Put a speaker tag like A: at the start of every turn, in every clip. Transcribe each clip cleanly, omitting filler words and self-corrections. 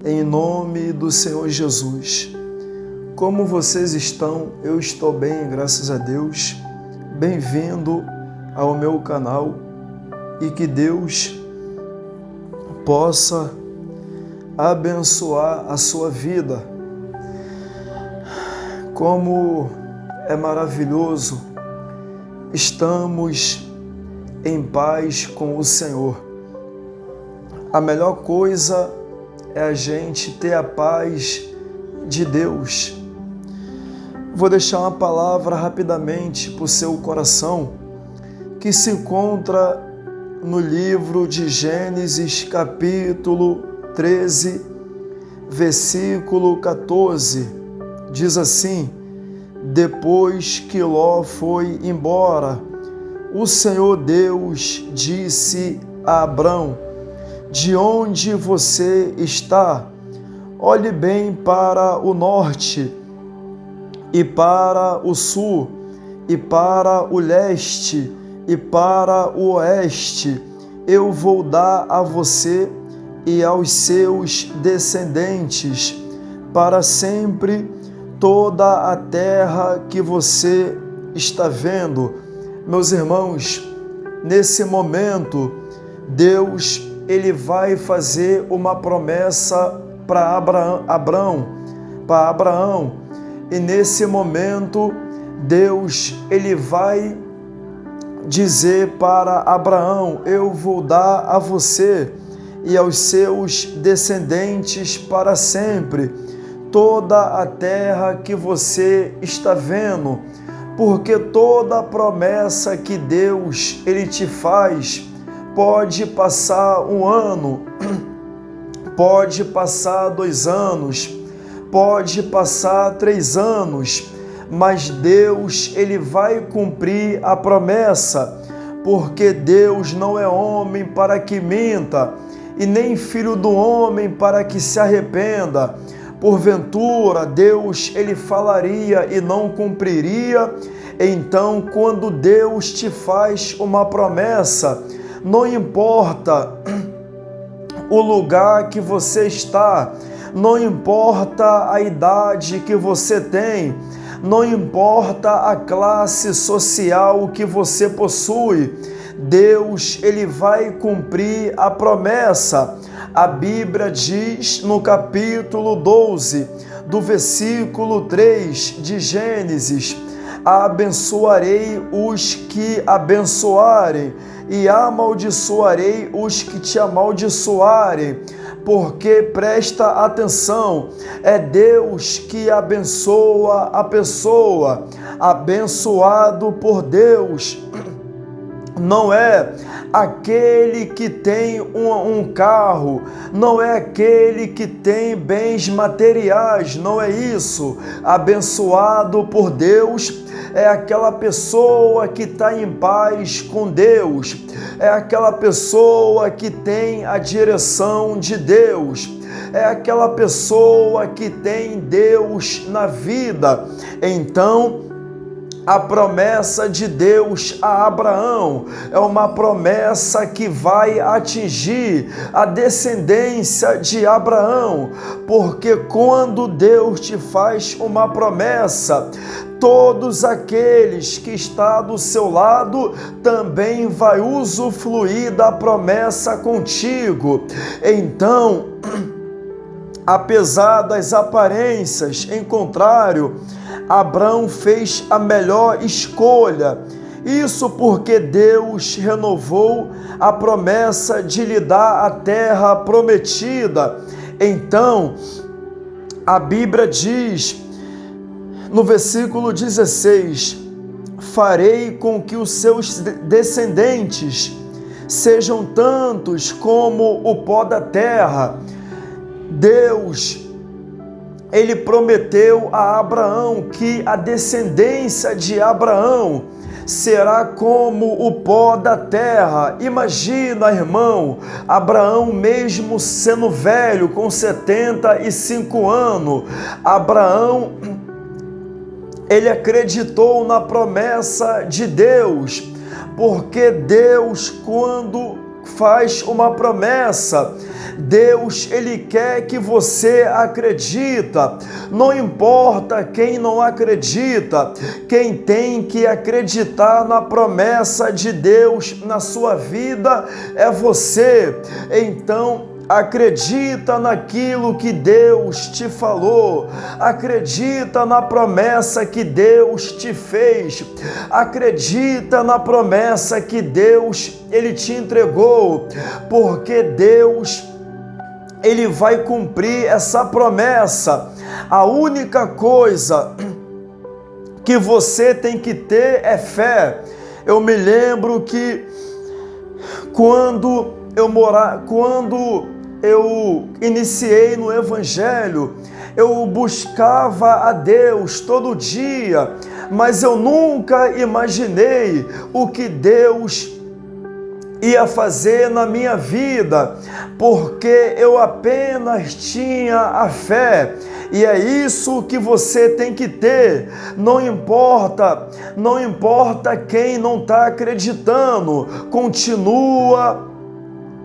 A: Em nome do Senhor Jesus. Como vocês estão? Eu estou bem, graças a Deus. Bem-vindo ao meu canal e que Deus possa abençoar a sua vida. Como é maravilhoso, estamos em paz com o Senhor. A melhor coisa é a gente ter a paz de Deus. Vou deixar uma palavra rapidamente para o seu coração, que se encontra no livro de Gênesis, capítulo 13, versículo 14. Diz assim: depois que Ló foi embora, o Senhor Deus disse a Abrão: de onde você está? Olhe bem para o norte, e para o sul, e para o leste, e para o oeste. Eu vou dar a você e aos seus descendentes para sempre toda a terra que você está vendo. Meus irmãos, nesse momento, Deus ele vai fazer uma promessa para Abraão. E nesse momento, Deus ele vai dizer para Abraão: eu vou dar a você e aos seus descendentes para sempre toda a terra que você está vendo, porque toda a promessa que Deus ele te faz, pode passar um ano, pode passar 2 anos, pode passar 3 anos, mas Deus ele vai cumprir a promessa, porque Deus não é homem para que minta, e nem filho do homem para que se arrependa. Porventura, Deus ele falaria e não cumpriria. Então, quando Deus te faz uma promessa, não importa o lugar que você está, não importa a idade que você tem, não importa a classe social que você possui, Deus ele vai cumprir a promessa. A Bíblia diz no capítulo 12, do versículo 3 de Gênesis: abençoarei os que abençoarem e amaldiçoarei os que te amaldiçoarem. Porque presta atenção, é Deus que abençoa a pessoa. Abençoado por Deus não é aquele que tem um carro, não é aquele que tem bens materiais, não é isso. Abençoado por Deus é aquela pessoa que está em paz com Deus, é aquela pessoa que tem a direção de Deus, é aquela pessoa que tem Deus na vida. Então, a promessa de Deus a Abraão é uma promessa que vai atingir a descendência de Abraão, porque quando Deus te faz uma promessa, todos aqueles que estão do seu lado também vai usufruir da promessa contigo. Então, apesar das aparências, em contrário, Abraão fez a melhor escolha. Isso porque Deus renovou a promessa de lhe dar a terra prometida. Então, a Bíblia diz no versículo 16: farei com que os seus descendentes sejam tantos como o pó da terra. Deus ele prometeu a Abraão que a descendência de Abraão será como o pó da terra. Imagina, irmão, Abraão mesmo sendo velho, com 75 anos, Abraão, ele acreditou na promessa de Deus, porque Deus, quando faz uma promessa, Deus, Ele quer que você acredita. Não importa quem não acredita, quem tem que acreditar na promessa de Deus na sua vida é você. Então, acredita naquilo que Deus te falou, acredita na promessa que Deus te fez, acredita na promessa que Deus, Ele te entregou, porque Deus, Ele vai cumprir essa promessa. A única coisa que você tem que ter é fé. Eu me lembro que quando eu iniciei no Evangelho, eu buscava a Deus todo dia, mas eu nunca imaginei o que Deus ia fazer na minha vida, porque eu apenas tinha a fé. E é isso que você tem que ter. Não importa quem não está acreditando, continua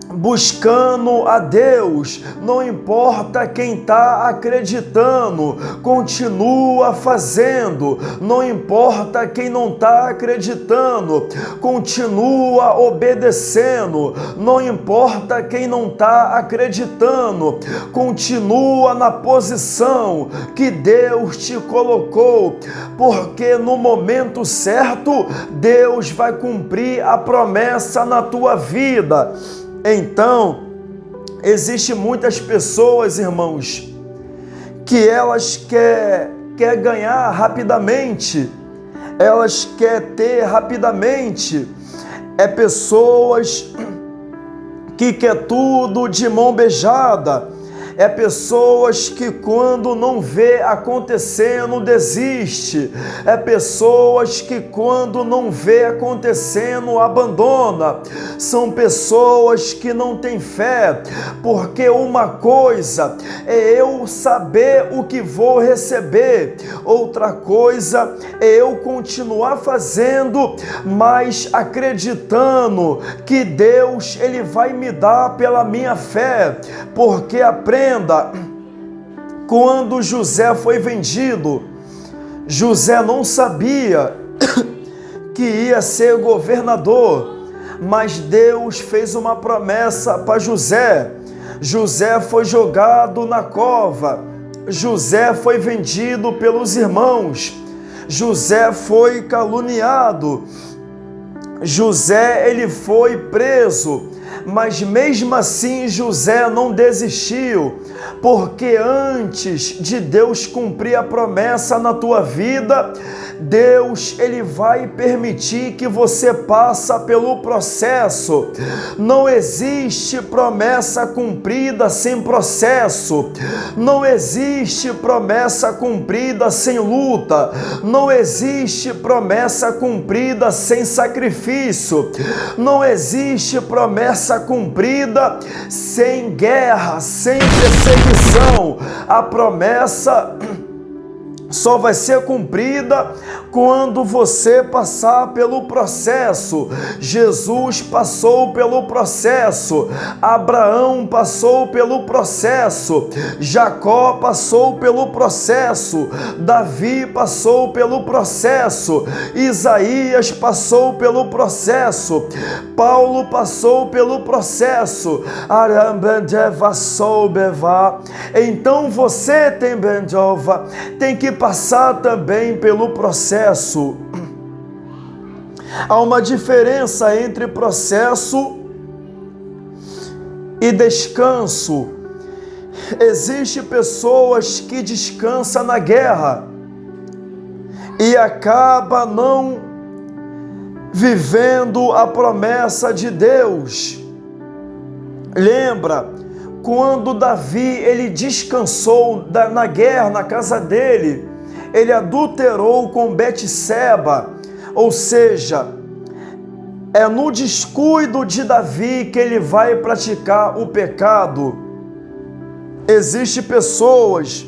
A: buscando a Deus. Não importa quem está acreditando, continua fazendo. Não importa quem não está acreditando, continua obedecendo. Não importa quem não está acreditando, continua na posição que Deus te colocou, porque no momento certo Deus vai cumprir a promessa na tua vida. Então, existe muitas pessoas, irmãos, que elas quer ganhar rapidamente, elas querem ter rapidamente. É pessoas que quer tudo de mão beijada. É pessoas que quando não vê acontecendo, desiste. É pessoas que quando não vê acontecendo, abandona. São pessoas que não têm fé, porque uma coisa é eu saber o que vou receber, outra coisa é eu continuar fazendo, mas acreditando que Deus, Ele vai me dar pela minha fé, porque aprenda, quando José foi vendido, José não sabia que ia ser governador, mas Deus fez uma promessa para José. José foi jogado na cova, José foi vendido pelos irmãos, José foi caluniado, José, ele foi preso, mas mesmo assim José não desistiu, porque antes de Deus cumprir a promessa na tua vida, Deus, Ele vai permitir que você passe pelo processo. Não existe promessa cumprida sem processo. Não existe promessa cumprida sem luta. Não existe promessa cumprida sem sacrifício. Não existe promessa cumprida sem guerra, sem perseguição. A promessa só vai ser cumprida quando você passar pelo processo. Jesus passou pelo processo, Abraão passou pelo processo, Jacó passou pelo processo, Davi passou pelo processo, Isaías passou pelo processo, Paulo passou pelo processo. Então você tem que passar também pelo processo. Há uma diferença entre processo e descanso. Existem pessoas que descansam na guerra e acabam não vivendo a promessa de Deus. Lembra quando Davi ele descansou na guerra, na casa dele, ele adulterou com Betseba, ou seja, é no descuido de Davi que ele vai praticar o pecado. Existem pessoas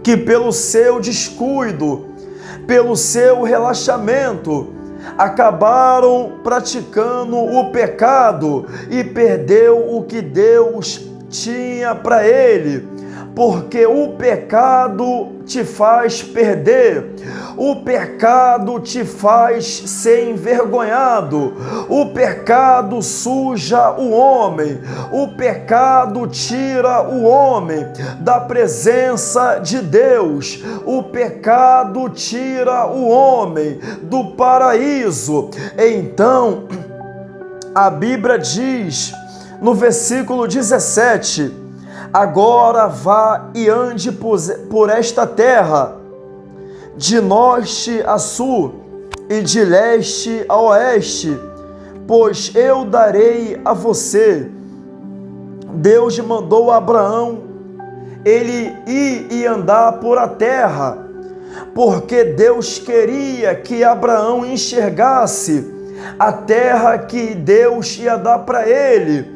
A: que pelo seu descuido, pelo seu relaxamento, acabaram praticando o pecado e perdeu o que Deus tinha para ele, porque o pecado te faz perder, o pecado te faz ser envergonhado, o pecado suja o homem, o pecado tira o homem da presença de Deus, o pecado tira o homem do paraíso. Então, a Bíblia diz no versículo 17: agora vá e ande por esta terra, de norte a sul e de leste a oeste, pois eu darei a você. Deus mandou a Abraão ele ir e andar por a terra, porque Deus queria que Abraão enxergasse a terra que Deus ia dar para ele.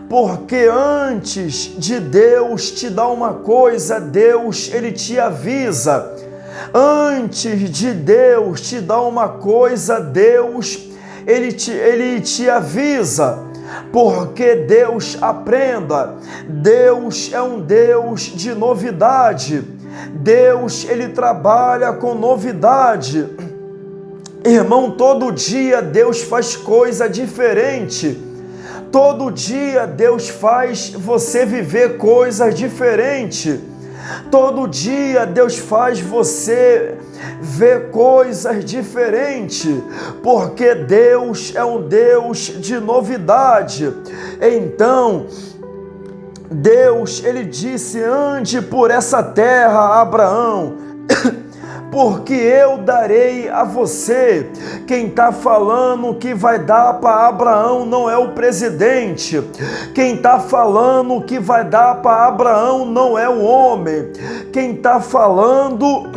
A: Porque antes de Deus te dar uma coisa, Deus ele te avisa. Antes de Deus te dar uma coisa, Deus ele te avisa. Porque Deus, aprenda, Deus é um Deus de novidade. Deus ele trabalha com novidade. Irmão, todo dia Deus faz coisa diferente. Todo dia Deus faz você viver coisas diferentes. Todo dia Deus faz você ver coisas diferentes, porque Deus é um Deus de novidade. Então, Deus, ele disse: ande por essa terra, Abraão, porque eu darei a você. Quem está falando que vai dar para Abraão não é o presidente. Quem está falando que vai dar para Abraão não é o homem. Quem está falando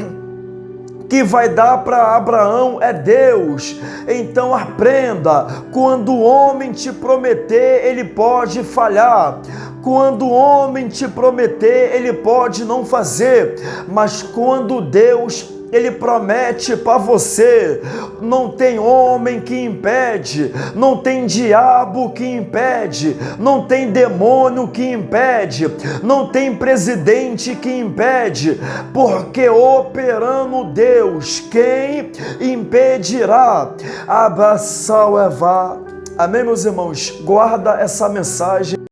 A: que vai dar para Abraão é Deus. Então aprenda, quando o homem te prometer, ele pode falhar. Quando o homem te prometer, ele pode não fazer. Mas quando Deus ele promete para você, não tem homem que impede, não tem diabo que impede, não tem demônio que impede, não tem presidente que impede, porque operando Deus, quem impedirá? Amém, meus irmãos? Guarda essa mensagem.